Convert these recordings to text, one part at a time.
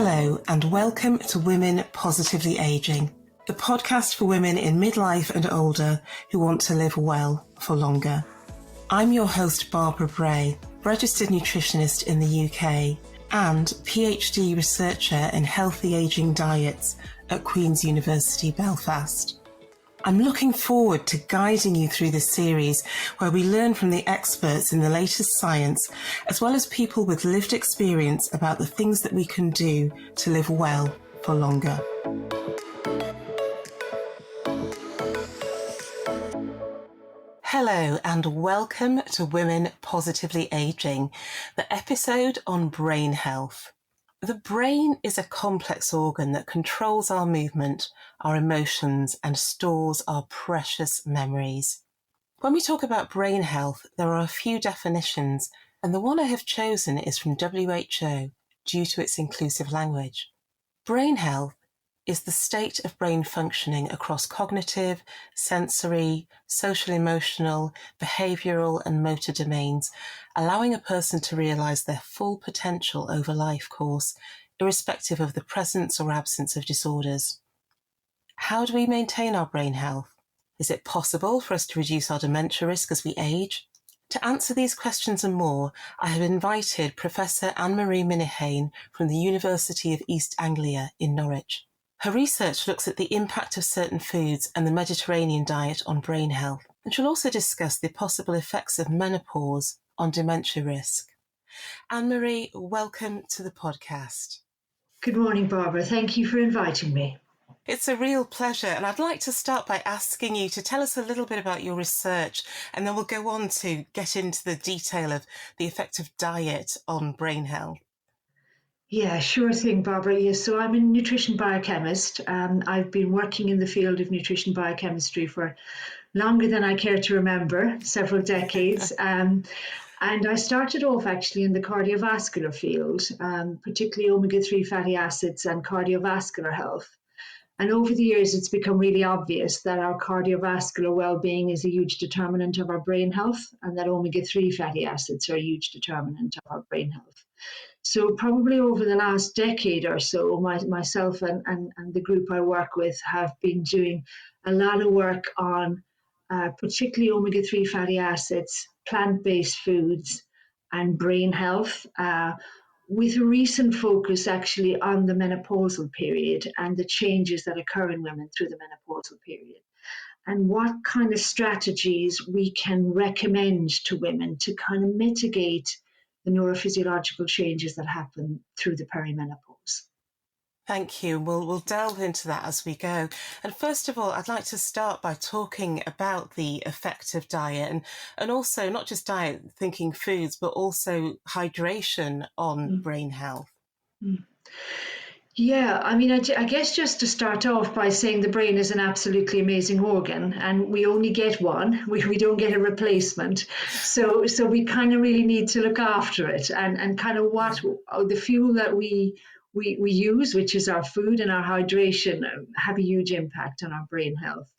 Hello and welcome to Women Positively Aging, the podcast for women in midlife and older who want to live well for longer. I'm your host Barbara Bray, registered nutritionist in the UK and PhD researcher in healthy ageing diets at Queen's University Belfast. I'm looking forward to guiding you through this series where we learn from the experts in the latest science, as well as people with lived experience about the things that we can do to live well for longer. Hello and welcome to Women Positively Aging, the episode on brain health. The brain is a complex organ that controls our movement, our emotions, and stores our precious memories. When we talk about brain health, there are a few definitions, and the one I have chosen is from WHO due to its inclusive language. Brain health is the state of brain functioning across cognitive, sensory, social emotional, behavioural and motor domains, allowing a person to realise their full potential over life course, irrespective of the presence or absence of disorders. How do we maintain our brain health? Is it possible for us to reduce our dementia risk as we age? To answer these questions and more, I have invited Professor Anne-Marie Minihane from the University of East Anglia in Norwich. Her research looks at the impact of certain foods and the Mediterranean diet on brain health, and she'll also discuss the possible effects of menopause on dementia risk. Anne-Marie, welcome to the podcast. Good morning, Barbara. Thank you for inviting me. It's a real pleasure, and I'd like to start by asking you to tell us a little bit about your research, and then we'll go on to get into the detail of the effect of diet on brain health. Yeah, sure thing, Barbara. Yes, so I'm a nutrition biochemist. I've been working in the field of nutrition biochemistry for longer than I care to remember, several decades. And I started off actually in the cardiovascular field, particularly omega-3 fatty acids and cardiovascular health. And over the years, it's become really obvious that our cardiovascular well-being is a huge determinant of our brain health, and that omega-3 fatty acids are a huge determinant of our brain health. So probably over the last decade or so, myself and the group I work with have been doing a lot of work on particularly omega-3 fatty acids, plant-based foods, and brain health, with a recent focus actually on the menopausal period and the changes that occur in women through the menopausal period, and what kind of strategies we can recommend to women to kind of mitigate the neurophysiological changes that happen through the perimenopause. Thank you. We'll delve into that as we go. And first of all, I'd like to start by talking about the effect of diet and also not just diet, thinking foods, but also hydration on brain health. Yeah, I mean, I guess just to start off by saying the brain is an absolutely amazing organ, and we only get one. We don't get a replacement. So we kind of really need to look after it, and kind of what the fuel that we use, which is our food and our hydration, have a huge impact on our brain health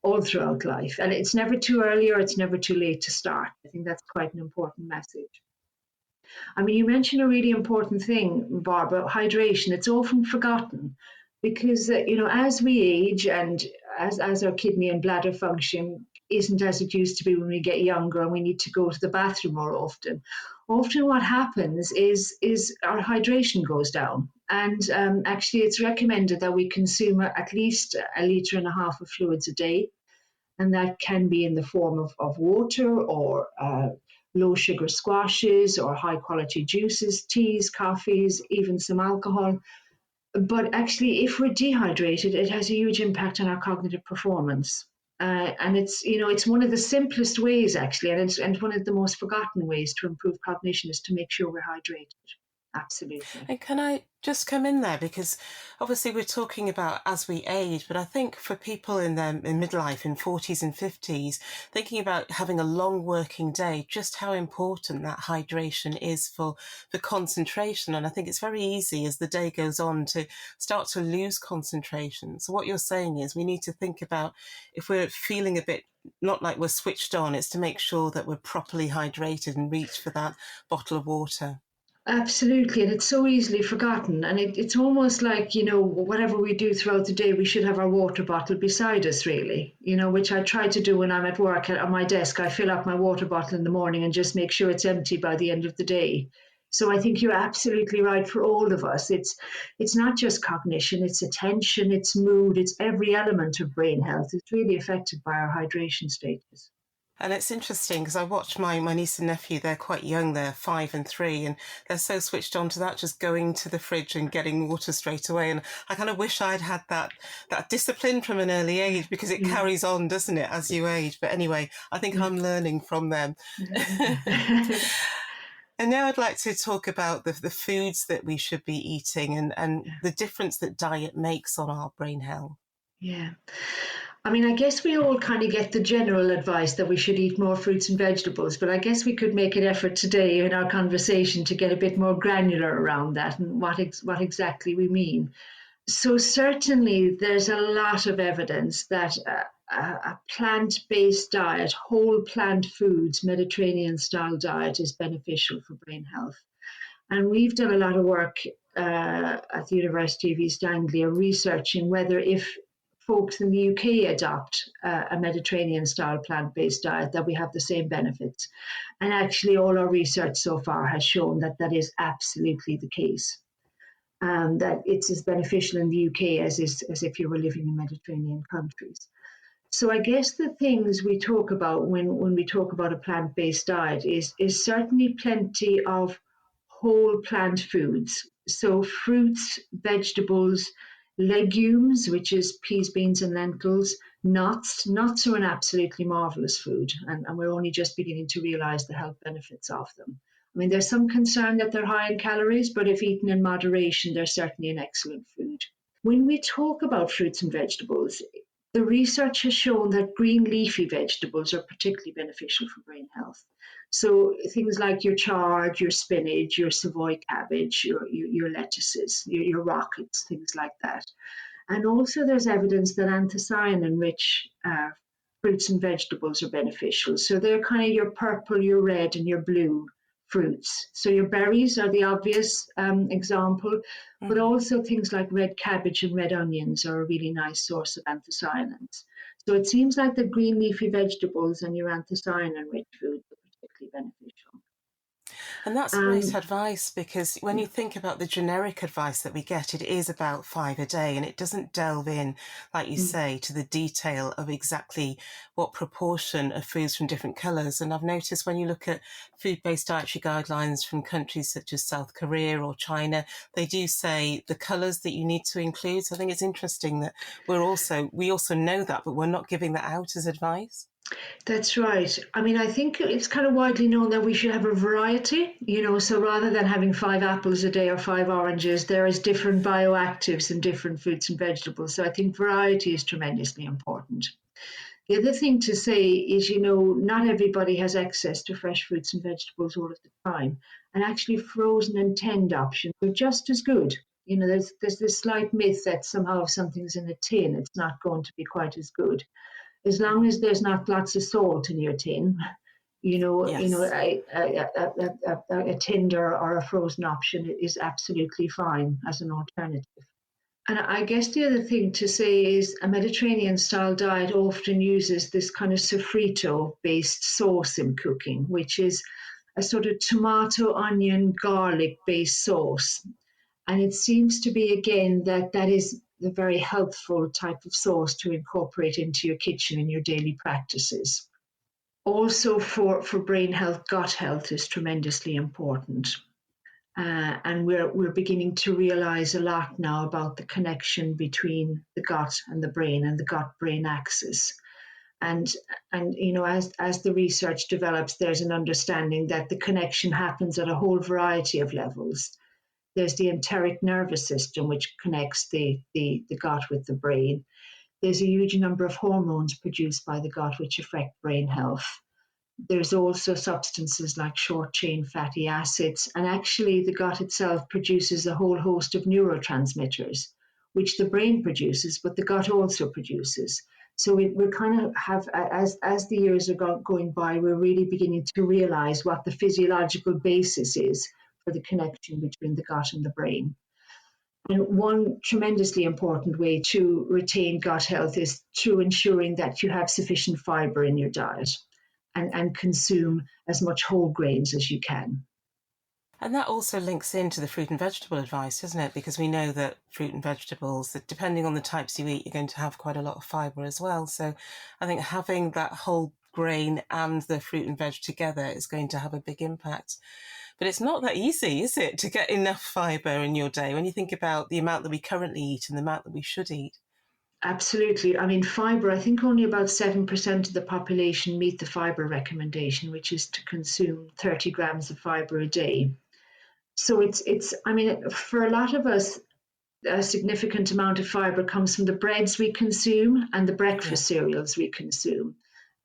all throughout life. And it's never too early or it's never too late to start. I think that's quite an important message. I mean, you mentioned a really important thing, Barbara, hydration. It's often forgotten because, as we age and as our kidney and bladder function isn't as it used to be when we get younger and we need to go to the bathroom more often. Often what happens is our hydration goes down. And actually, it's recommended that we consume at least 1.5 litres of fluids a day. And that can be in the form of water or low sugar squashes or high quality juices, teas, coffees, even some alcohol. But actually, if we're dehydrated, it has a huge impact on our cognitive performance. And it's one of the simplest ways, actually, and one of the most forgotten ways to improve cognition is to make sure we're hydrated. Absolutely. And can I just come in there? Because obviously we're talking about as we age, but I think for people in midlife, in 40s and 50s, thinking about having a long working day, just how important that hydration is for concentration. And I think it's very easy as the day goes on to start to lose concentration. So what you're saying is we need to think about if we're feeling a bit not like we're switched on, it's to make sure that we're properly hydrated and reach for that bottle of water. Absolutely, and it's so easily forgotten. And it's almost like, whatever we do throughout the day, we should have our water bottle beside us, really, which I try to do when I'm at work on my desk. I fill up my water bottle in the morning and just make sure it's empty by the end of the day. So I think you're absolutely right for all of us. It's not just cognition, it's attention, it's mood, it's every element of brain health. It's really affected by our hydration status. And it's interesting because I watch my niece and nephew, they're quite young, they're 5 and 3, and they're so switched on to that, just going to the fridge and getting water straight away. And I kind of wish I'd had that discipline from an early age, because it carries on, doesn't it, as you age? But anyway, I think I'm learning from them. And now I'd like to talk about the foods that we should be eating and the difference that diet makes on our brain health. Yeah. I mean, I guess we all kind of get the general advice that we should eat more fruits and vegetables, but I guess we could make an effort today in our conversation to get a bit more granular around that and what exactly we mean. So certainly there's a lot of evidence that a plant-based diet, whole plant foods, Mediterranean-style diet is beneficial for brain health. And we've done a lot of work at the University of East Anglia researching whether if folks in the UK adopt a Mediterranean style plant based diet, that we have the same benefits. And actually, all our research so far has shown that that is absolutely the case. That it's as beneficial in the UK as if you were living in Mediterranean countries. So I guess the things we talk about when we talk about a plant-based diet is certainly plenty of whole plant foods. So fruits, vegetables, legumes, which is peas, beans, and lentils, nuts. Nuts are an absolutely marvelous food, and we're only just beginning to realize the health benefits of them. I mean, there's some concern that they're high in calories, but if eaten in moderation, they're certainly an excellent food. When we talk about fruits and vegetables, the research has shown that green leafy vegetables are particularly beneficial for brain health. So things like your chard, your spinach, your Savoy cabbage, your lettuces, your rockets, things like that. And also there's evidence that anthocyanin-rich fruits and vegetables are beneficial. So they're kind of your purple, your red, and your blue fruits. So your berries are the obvious example, but also things like red cabbage and red onions are a really nice source of anthocyanins. So it seems like the green leafy vegetables and your anthocyanin-rich foods are particularly beneficial. And that's great advice, because when you think about the generic advice that we get, it is about 5 a day, and it doesn't delve in, like you say, to the detail of exactly what proportion of foods from different colours. And I've noticed when you look at food-based dietary guidelines from countries such as South Korea or China, they do say the colours that you need to include. So I think it's interesting that we also know that, but we're not giving that out as advice. That's right. I mean, I think it's kind of widely known that we should have a variety, so rather than having 5 apples a day or 5 oranges, there is different bioactives in different fruits and vegetables. So I think variety is tremendously important. The other thing to say is, not everybody has access to fresh fruits and vegetables all of the time. And actually frozen and tinned options are just as good. There's this slight myth that somehow if something's in a tin, it's not going to be quite as good. As long as there's not lots of salt in your tin, Yes. a tinned or a frozen option is absolutely fine as an alternative. And I guess the other thing to say is a Mediterranean style diet often uses this kind of sofrito based sauce in cooking, which is a sort of tomato, onion, garlic based sauce. And it seems to be, again, that is the very helpful type of sauce to incorporate into your kitchen in your daily practices. Also, for brain health, gut health is tremendously important. And we're beginning to realize a lot now about the connection between the gut and the brain and the gut-brain axis. And as the research develops, there's an understanding that the connection happens at a whole variety of levels. There's the enteric nervous system, which connects the gut with the brain. There's a huge number of hormones produced by the gut which affect brain health. There's also substances like short-chain fatty acids, and actually the gut itself produces a whole host of neurotransmitters, which the brain produces, but the gut also produces. So we kind of have, as the years are going by, we're really beginning to realize what the physiological basis is for the connection between the gut and the brain. And one tremendously important way to retain gut health is through ensuring that you have sufficient fibre in your diet and consume as much whole grains as you can. And that also links into the fruit and vegetable advice, doesn't it? Because we know that fruit and vegetables, that depending on the types you eat, you're going to have quite a lot of fibre as well. So I think having that whole grain and the fruit and veg together is going to have a big impact. But it's not that easy, is it, to get enough fibre in your day when you think about the amount that we currently eat and the amount that we should eat? Absolutely. I mean, fibre, I think only about 7% of the population meet the fibre recommendation, which is to consume 30 grams of fibre a day. So I mean, for a lot of us, a significant amount of fibre comes from the breads we consume and the Yeah. breakfast cereals we consume.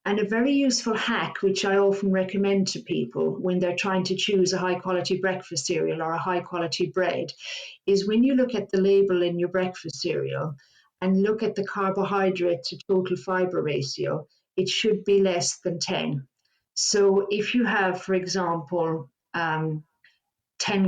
And a very useful hack, which I often recommend to people when they're trying to choose a high quality breakfast cereal or a high quality bread, is when you look at the label in your breakfast cereal and look at the carbohydrate to total fibre ratio, it should be less than 10. So if you have, for example, 10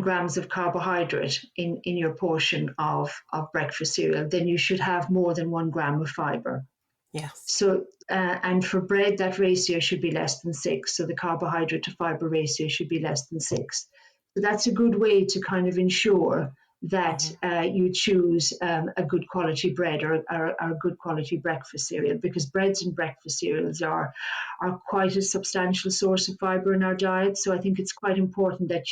grams of carbohydrate in your portion of breakfast cereal, then you should have more than 1 gram of fibre. Yes. So, and for bread, that ratio should be less than 6. So the carbohydrate to fibre ratio should be less than 6. So that's a good way to kind of ensure that you choose a good quality bread or a good quality breakfast cereal, because breads and breakfast cereals are quite a substantial source of fibre in our diet. So I think it's quite important that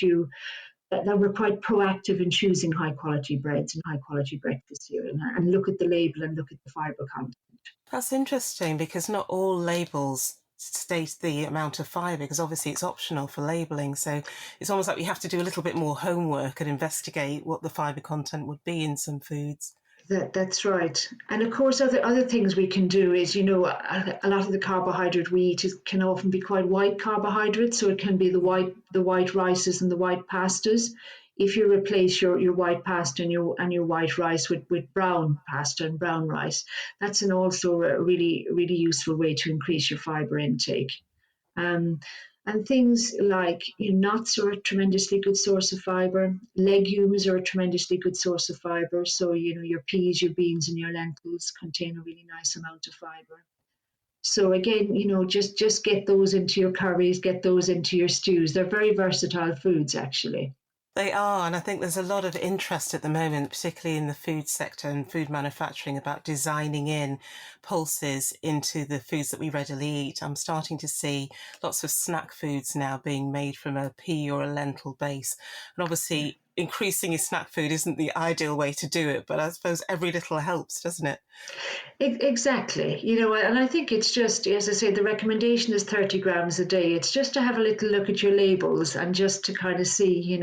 we're quite proactive in choosing high quality breads and high quality breakfast cereal and look at the label and look at the fibre content. That's interesting because not all labels state the amount of fibre, because obviously it's optional for labelling. So it's almost like we have to do a little bit more homework and investigate what the fibre content would be in some foods. That's right. And of course, other things we can do is, a lot of the carbohydrate we eat can often be quite white carbohydrates. So it can be the white rices and the white pastas. If you replace your white pasta and your white rice with brown pasta and brown rice, that's also a really, really useful way to increase your fibre intake. Um, and things like nuts are a tremendously good source of fibre. Legumes are a tremendously good source of fibre. So, your peas, your beans, and your lentils contain a really nice amount of fibre. So again, just get those into your curries, get those into your stews. They're very versatile foods, actually. They are, and I think there's a lot of interest at the moment, particularly in the food sector and food manufacturing, about designing in pulses into the foods that we readily eat. I'm starting to see lots of snack foods now being made from a pea or a lentil base. And obviously, increasing your snack food isn't the ideal way to do it, but I suppose every little helps, doesn't it? Exactly. And I think it's just, as I say, the recommendation is 30 grams a day. It's just to have a little look at your labels and just to kind of see,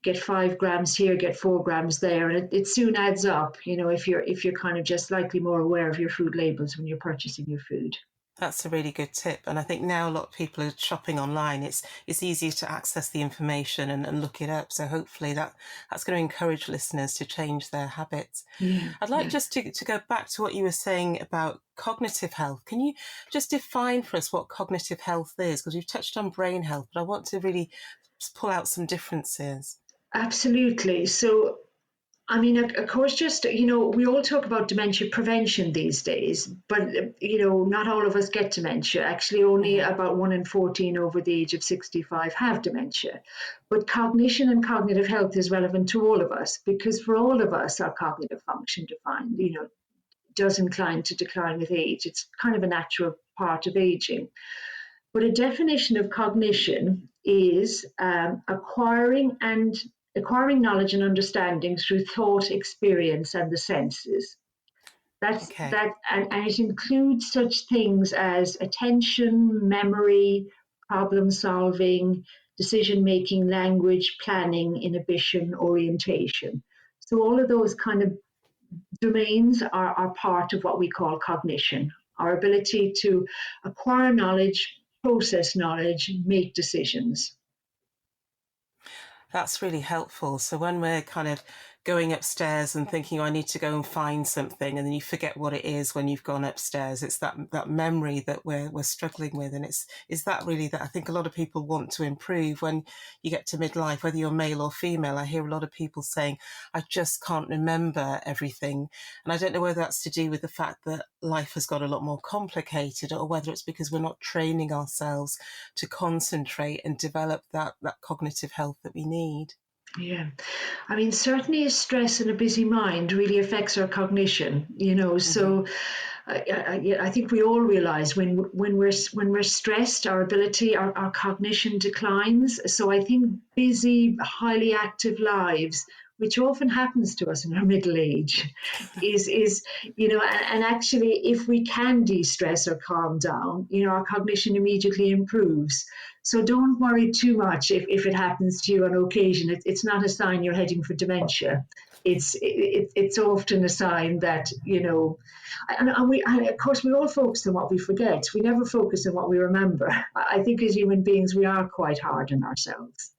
get 5 grams here, get 4 grams there. And it soon adds up, if you're kind of just slightly more aware of your food labels when you're purchasing your food. That's a really good tip. And I think now a lot of people are shopping online. It's easier to access the information and look it up. So hopefully that's going to encourage listeners to change their habits. Yeah, I'd like yeah. just to go back to what you were saying about cognitive health. Can you just define for us what cognitive health is? Because we've touched on brain health, but I want to really pull out some differences. Absolutely. So I mean, of course, just, we all talk about dementia prevention these days, but, not all of us get dementia. Actually, only about 1 in 14 over the age of 65 have dementia. But cognition and cognitive health is relevant to all of us because for all of us, our cognitive function does incline to decline with age. It's kind of a natural part of aging. But a definition of cognition is acquiring knowledge and understanding through thought, experience, and the senses. Okay. And it includes such things as attention, memory, problem solving, decision making, language, planning, inhibition, orientation. So all of those kind of domains are part of what we call cognition, our ability to acquire knowledge, process knowledge, make decisions. That's really helpful. So when we're kind of going upstairs and thinking, oh, I need to go and find something, and then you forget what it is when you've gone upstairs. It's that memory that we're struggling with, and is that really that I think a lot of people want to improve when you get to midlife, whether you're male or female. I hear a lot of people saying, I just can't remember everything, and I don't know whether that's to do with the fact that life has got a lot more complicated, or whether it's because we're not training ourselves to concentrate and develop that cognitive health that we need. Yeah, I mean, certainly stress and a busy mind really affects our cognition, Mm-hmm. so I think we all realize when we're stressed, our cognition declines. So I think busy, highly active lives, which often happens to us in our middle age, is and actually, if we can de-stress or calm down, our cognition immediately improves. So don't worry too much if it happens to you on occasion. It's not a sign you're heading for dementia. It's often a sign that and of course, we all focus on what we forget. We never focus on what we remember. I think as human beings, we are quite hard on ourselves.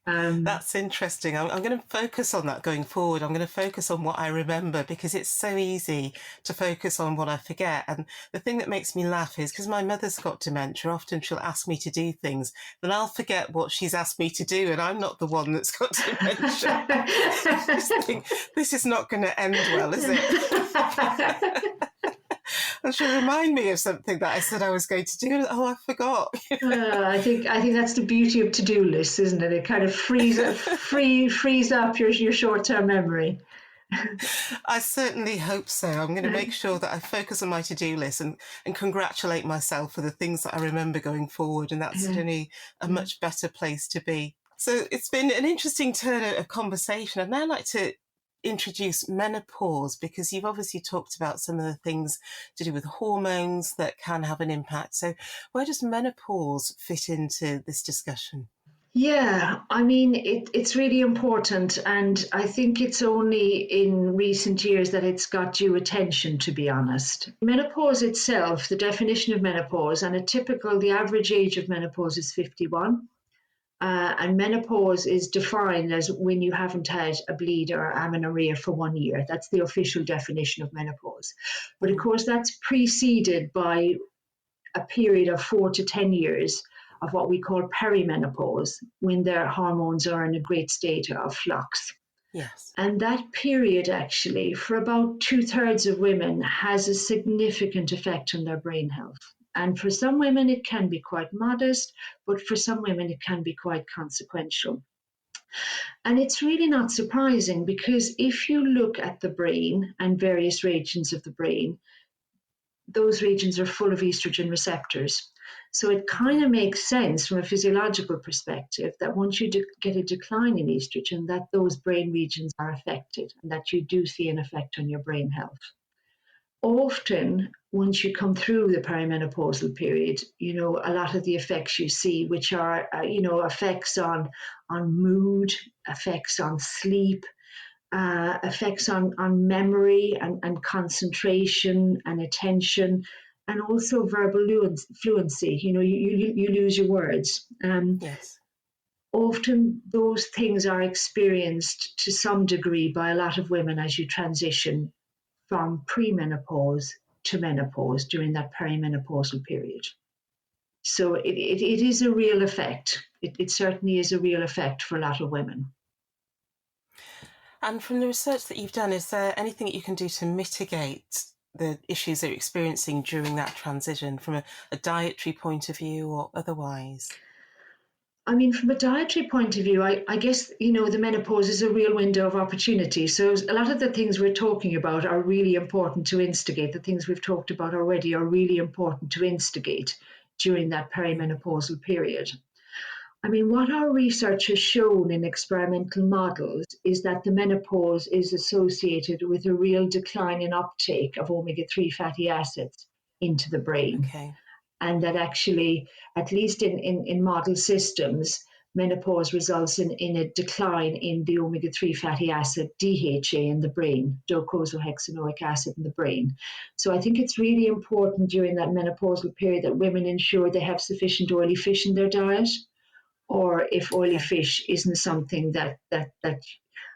That's interesting. I'm going to focus on that going forward. I'm going to focus on what I remember, because it's so easy to focus on what I forget. And the thing that makes me laugh is because my mother's got dementia, often she'll ask me to do things, then I'll forget what she's asked me to do, and I'm not the one that's got dementia. I just think, this is not going to end well, is it? And she'll remind me of something that I said I was going to do. Oh, I forgot. I think that's the beauty of to-do lists, isn't it? It kind of frees up your short-term memory. I certainly hope so. I'm going to make sure that I focus on my to-do list and congratulate myself for the things that I remember going forward. And that's certainly a much better place to be. So it's been an interesting turn of conversation. I'd now like to introduce menopause, because you've obviously talked about some of the things to do with hormones that can have an impact. So where does menopause fit into this discussion? Yeah, I mean, it's really important, and I think it's only in recent years that it's got due attention, to be honest. Menopause itself, the definition of menopause, and the average age of menopause is 51. And menopause is defined as when you haven't had a bleed or amenorrhea for 1 year. That's the official definition of menopause. But of course, that's preceded by a period of 4 to 10 years of what we call perimenopause, when their hormones are in a great state of flux. Yes. And that period, actually, for about 2/3 of women, has a significant effect on their brain health. And for some women, it can be quite modest, but for some women, it can be quite consequential. And it's really not surprising, because if you look at the brain and various regions of the brain, those regions are full of estrogen receptors. So it kind of makes sense from a physiological perspective that once you get a decline in estrogen, that those brain regions are affected, and that you do see an effect on your brain health. Often, once you come through the perimenopausal period, a lot of the effects you see, which are, effects on mood, effects on sleep, effects on memory and concentration and attention, and also verbal fluency. You lose your words. Yes. Often those things are experienced to some degree by a lot of women as you transition from premenopause to menopause during that perimenopausal period. So it is a real effect. It certainly is a real effect for a lot of women. And from the research that you've done, is there anything that you can do to mitigate the issues that you're experiencing during that transition, from a dietary point of view or otherwise? I mean, from a dietary point of view, I guess, the menopause is a real window of opportunity. So a lot of the things we're talking about are really important to instigate. The things we've talked about already are really important to instigate during that perimenopausal period. I mean, what our research has shown in experimental models is that the menopause is associated with a real decline in uptake of omega-3 fatty acids into the brain. Okay. And that actually, at least in model systems, menopause results in a decline in the omega-3 fatty acid DHA in the brain, docosahexaenoic acid in the brain. So I think it's really important during that menopausal period that women ensure they have sufficient oily fish in their diet, or if oily fish isn't something that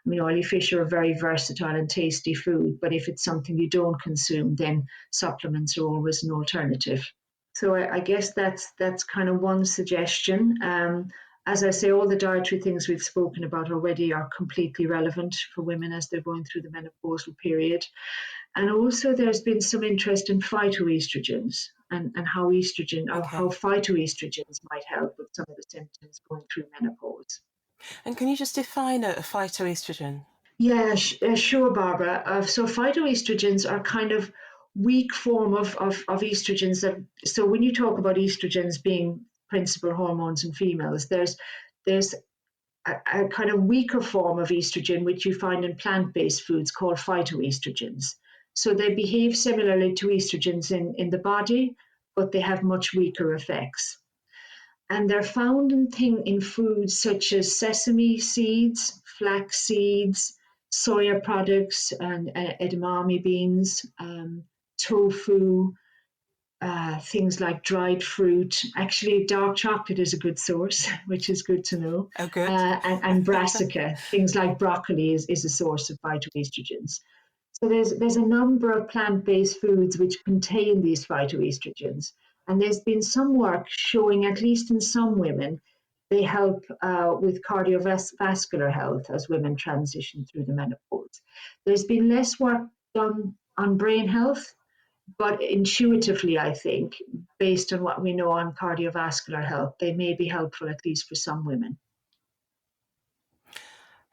I mean, oily fish are a very versatile and tasty food, but if it's something you don't consume, then supplements are always an alternative. So I guess that's kind of one suggestion. As I say, all the dietary things we've spoken about already are completely relevant for women as they're going through the menopausal period. And also, there's been some interest in phytoestrogens and how how phytoestrogens might help with some of the symptoms going through menopause. And can you just define a phytoestrogen? Yeah, sure, Barbara. So phytoestrogens are kind of weak form of estrogens that. So when you talk about estrogens being principal hormones in females, there's a kind of weaker form of estrogen which you find in plant-based foods called phytoestrogens. So they behave similarly to estrogens in the body, but they have much weaker effects. And they're found in foods such as sesame seeds, flax seeds, soya products, and edamame beans, tofu, things like dried fruit. Actually, dark chocolate is a good source, which is good to know. Oh, good. And brassica, things like broccoli is a source of phytoestrogens. So there's a number of plant-based foods which contain these phytoestrogens, and there's been some work showing, at least in some women, they help with cardiovascular health as women transition through the menopause. There's been less work done on brain health, but intuitively, I think, based on what we know on cardiovascular health, they may be helpful at least for some women.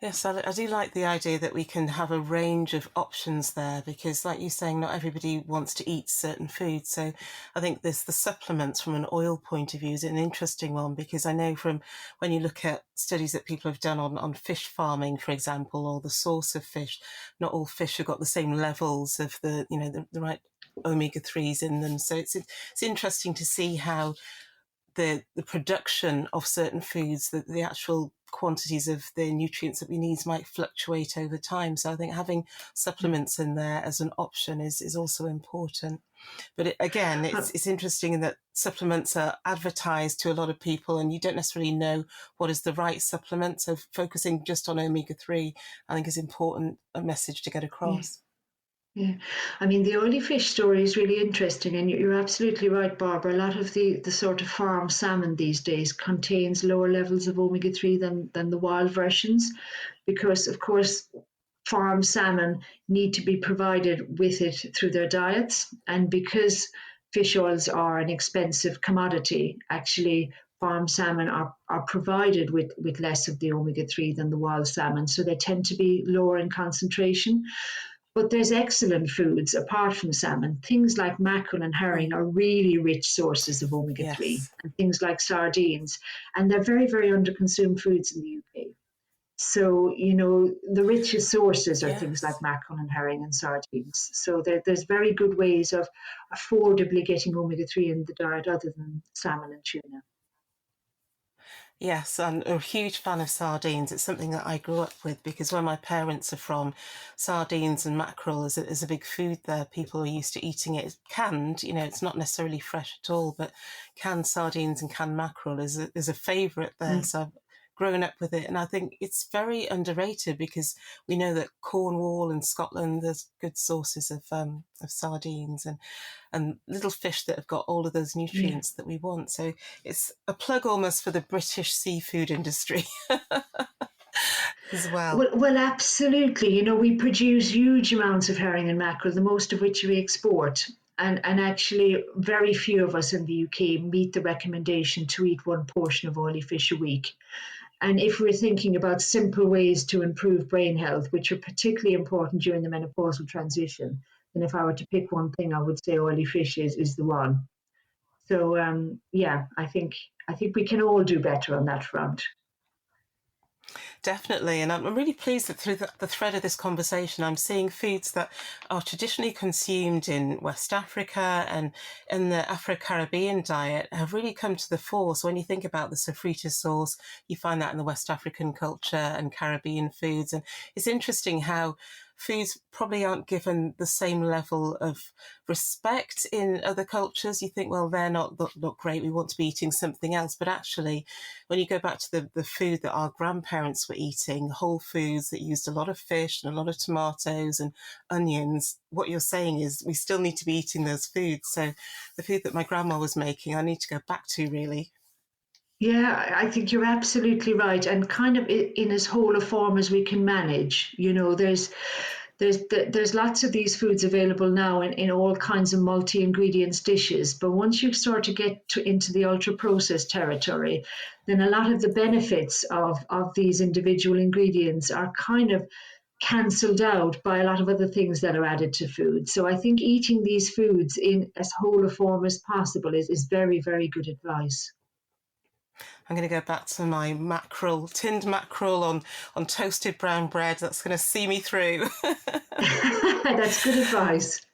Yes, I do like the idea that we can have a range of options there because, like you're saying, not everybody wants to eat certain foods. So I think the supplements from an oil point of view is an interesting one because I know from when you look at studies that people have done on fish farming, for example, or the source of fish, not all fish have got the same levels of the right omega-3s in them. So it's interesting to see how the production of certain foods, the actual quantities of the nutrients that we need might fluctuate over time. So I think having supplements in there as an option is also important. But it's interesting in that supplements are advertised to a lot of people and you don't necessarily know what is the right supplement. So focusing just on omega-3, I think is important, a message to get across. Yeah, I mean, the oily fish story is really interesting, and you're absolutely right, Barbara. A lot of the sort of farm salmon these days contains lower levels of omega-3 than the wild versions, because, of course, farm salmon need to be provided with it through their diets, and because fish oils are an expensive commodity, actually, farm salmon are provided with less of the omega-3 than the wild salmon, so they tend to be lower in concentration. But there's excellent foods apart from salmon. Things like mackerel and herring are really rich sources of omega-3, Yes. and things like sardines. And they're very, very underconsumed foods in the UK. So, the richest sources are things like Yes. mackerel and herring and sardines. So there's very good ways of affordably getting omega-3 in the diet other than salmon and tuna. Yes, I'm a huge fan of sardines. It's something that I grew up with because where my parents are from, sardines and mackerel is a big food there. People are used to eating it canned. It's not necessarily fresh at all, but canned sardines and canned mackerel is a favourite there. So I've grown up with it, and I think it's very underrated because we know that Cornwall and Scotland there's good sources of sardines and little fish that have got all of those nutrients that we want. So it's a plug almost for the British seafood industry as well. Well, absolutely. We produce huge amounts of herring and mackerel, the most of which we export. And actually, very few of us in the UK meet the recommendation to eat one portion of oily fish a week. And if we're thinking about simple ways to improve brain health, which are particularly important during the menopausal transition, then if I were to pick one thing, I would say oily fish is the one. So I think we can all do better on that front. Definitely, and I'm really pleased that through the thread of this conversation, I'm seeing foods that are traditionally consumed in West Africa and in the Afro-Caribbean diet have really come to the fore. So when you think about the sofrita sauce, you find that in the West African culture and Caribbean foods. And it's interesting how foods probably aren't given the same level of respect in other cultures. You think, well, they're not great, we want to be eating something else. But actually, when you go back to the food that our grandparents were eating, whole foods that used a lot of fish and a lot of tomatoes and onions, what you're saying is we still need to be eating those foods. So the food that my grandma was making, I need to go back to, really. Yeah, I think you're absolutely right, and kind of in as whole a form as we can manage. There's lots of these foods available now in all kinds of multi-ingredients dishes, but once you start to get into the ultra-processed territory, then a lot of the benefits of these individual ingredients are kind of cancelled out by a lot of other things that are added to food. So I think eating these foods in as whole a form as possible is very, very good advice. I'm going to go back to my mackerel, tinned mackerel on toasted brown bread. That's going to see me through. That's good advice.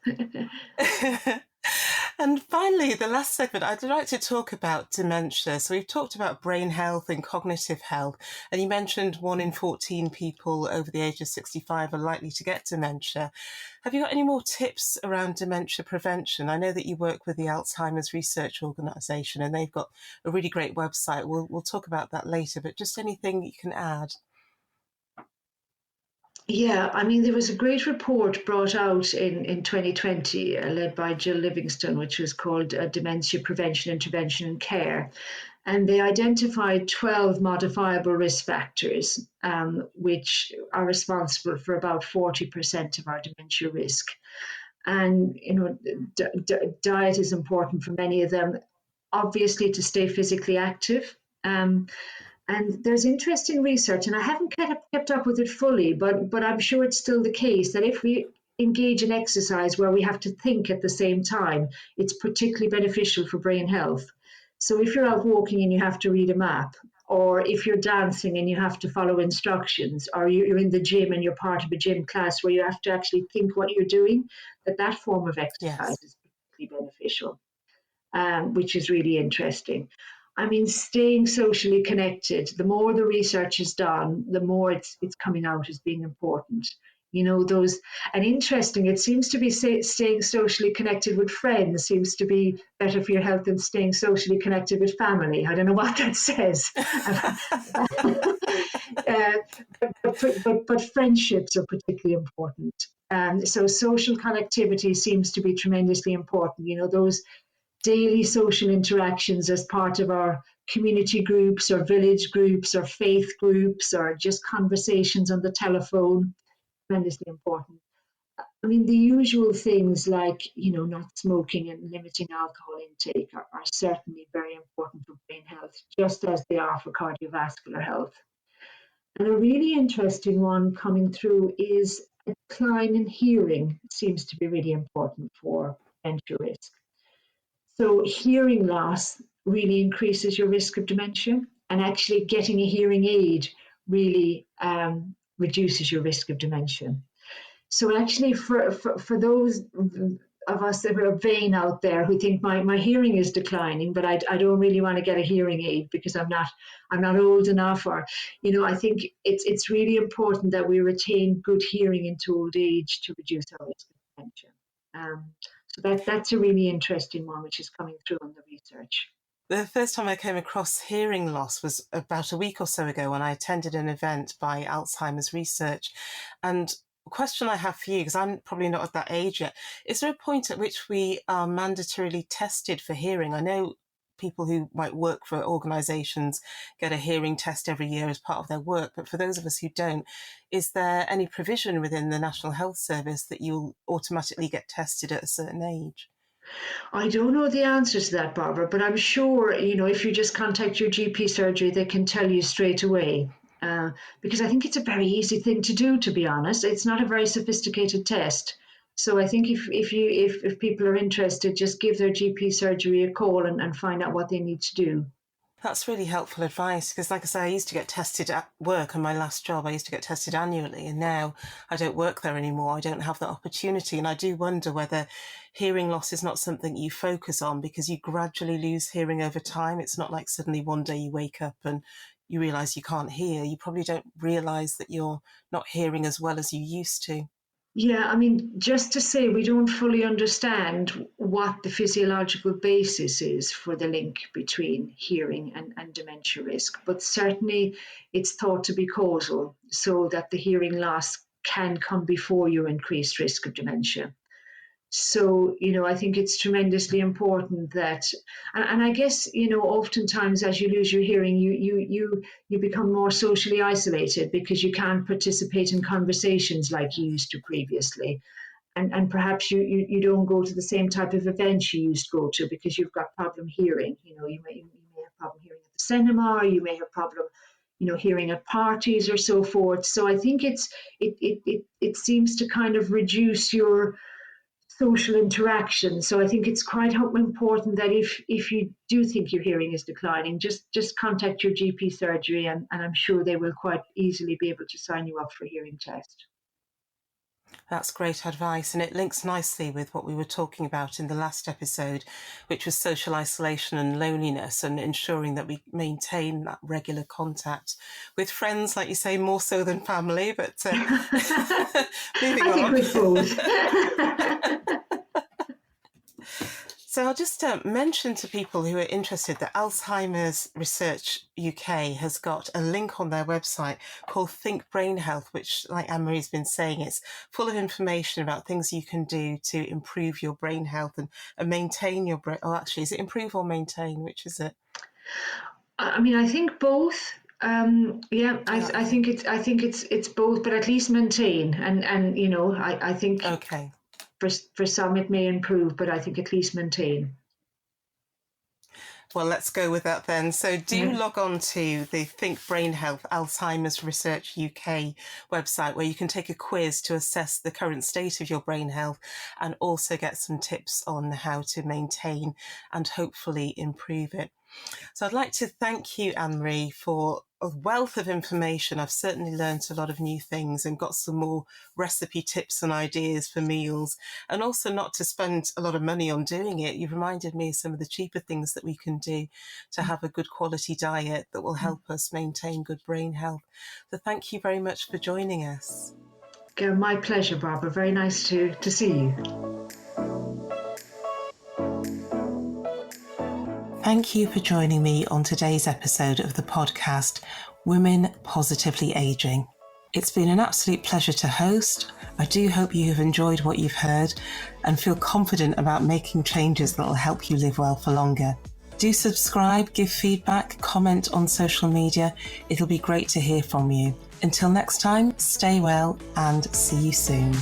And finally, the last segment, I'd like to talk about dementia. So we've talked about brain health and cognitive health, and you mentioned 1 in 14 people over the age of 65 are likely to get dementia. Have you got any more tips around dementia prevention? I know that you work with the Alzheimer's Research Organisation, and they've got a really great website. We'll talk about that later, but just anything you can add. Yeah, I mean, there was a great report brought out in 2020, led by Jill Livingston, which was called Dementia Prevention, Intervention and Care. And they identified 12 modifiable risk factors, which are responsible for about 40% of our dementia risk. And, diet is important for many of them, obviously, to stay physically active. And there's interesting research, and I haven't kept up with it fully, but I'm sure it's still the case that if we engage in exercise where we have to think at the same time, it's particularly beneficial for brain health. So if you're out walking and you have to read a map, or if you're dancing and you have to follow instructions, or you're in the gym and you're part of a gym class where you have to actually think what you're doing, that form of exercise Yes. is particularly beneficial, which is really interesting. I mean, staying socially connected, the more the research is done, the more it's coming out as being important. And interesting, it seems to be staying socially connected with friends seems to be better for your health than staying socially connected with family. I don't know what that says. But friendships are particularly important. So social connectivity seems to be tremendously important. Those daily social interactions as part of our community groups or village groups or faith groups or just conversations on the telephone, tremendously important. I mean, the usual things like, not smoking and limiting alcohol intake are certainly very important for brain health, just as they are for cardiovascular health. And a really interesting one coming through is a decline in hearing seems to be really important for dementia risk. So hearing loss really increases your risk of dementia, and actually getting a hearing aid really reduces your risk of dementia. So actually, for those of us that are vain out there who think my hearing is declining, but I don't really want to get a hearing aid because I'm not old enough, or I think it's really important that we retain good hearing into old age to reduce our risk of dementia. So that's a really interesting one, which is coming through in the research. The first time I came across hearing loss was about a week or so ago when I attended an event by Alzheimer's Research. And the question I have for you, because I'm probably not at that age yet, is there a point at which we are mandatorily tested for hearing? I know people who might work for organisations get a hearing test every year as part of their work, but for those of us who don't, is there any provision within the National Health Service that you'll automatically get tested at a certain age? I don't know the answer to that, Barbara, but I'm sure, if you just contact your GP surgery, they can tell you straight away. Because I think it's a very easy thing to do, to be honest. It's not a very sophisticated test. So I think if people are interested, just give their GP surgery a call and find out what they need to do. That's really helpful advice because, like I say, I used to get tested at work. On my last job, I used to get tested annually, and now I don't work there anymore. I don't have that opportunity, and I do wonder whether hearing loss is not something you focus on because you gradually lose hearing over time. It's not like suddenly one day you wake up and you realise you can't hear. You probably don't realise that you're not hearing as well as you used to. Yeah, I mean, just to say, we don't fully understand what the physiological basis is for the link between hearing and dementia risk, but certainly it's thought to be causal, so that the hearing loss can come before your increased risk of dementia. So, I think it's tremendously important that, and I guess, oftentimes as you lose your hearing, you become more socially isolated because you can't participate in conversations like you used to previously. And perhaps you don't go to the same type of events you used to go to because you've got problem hearing. You may have problem hearing at the cinema, or you may have problem, hearing at parties or so forth. So I think it seems to kind of reduce your social interaction. So I think it's quite important that if you do think your hearing is declining, just contact your GP surgery, and I'm sure they will quite easily be able to sign you up for a hearing test. That's great advice, and it links nicely with what we were talking about in the last episode, which was social isolation and loneliness, and ensuring that we maintain that regular contact with friends, like you say, more so than family. But moving on. I think with both. So I'll just mention to people who are interested that Alzheimer's Research UK has got a link on their website called Think Brain Health, which, like Anne-Marie's been saying, it's full of information about things you can do to improve your brain health and maintain your brain. Oh, actually, is it improve or maintain? Which is it? I mean, I think both. I think it's both, but at least maintain. And I think okay. For some it may improve, but I think at least maintain. Well, let's go with that then. So do log on to the Think Brain Health Alzheimer's Research UK website, where you can take a quiz to assess the current state of your brain health and also get some tips on how to maintain and hopefully improve it. So I'd like to thank you, Anne-Marie, for a wealth of information. I've certainly learned a lot of new things and got some more recipe tips and ideas for meals, and also not to spend a lot of money on doing it. You've reminded me of some of the cheaper things that we can do to have a good quality diet that will help us maintain good brain health. So thank you very much for joining us. My pleasure, Barbara. Very nice to see you. Thank you for joining me on today's episode of the podcast, Women Positively Aging. It's been an absolute pleasure to host. I do hope you have enjoyed what you've heard and feel confident about making changes that will help you live well for longer. Do subscribe, give feedback, comment on social media. It'll be great to hear from you. Until next time, stay well and see you soon.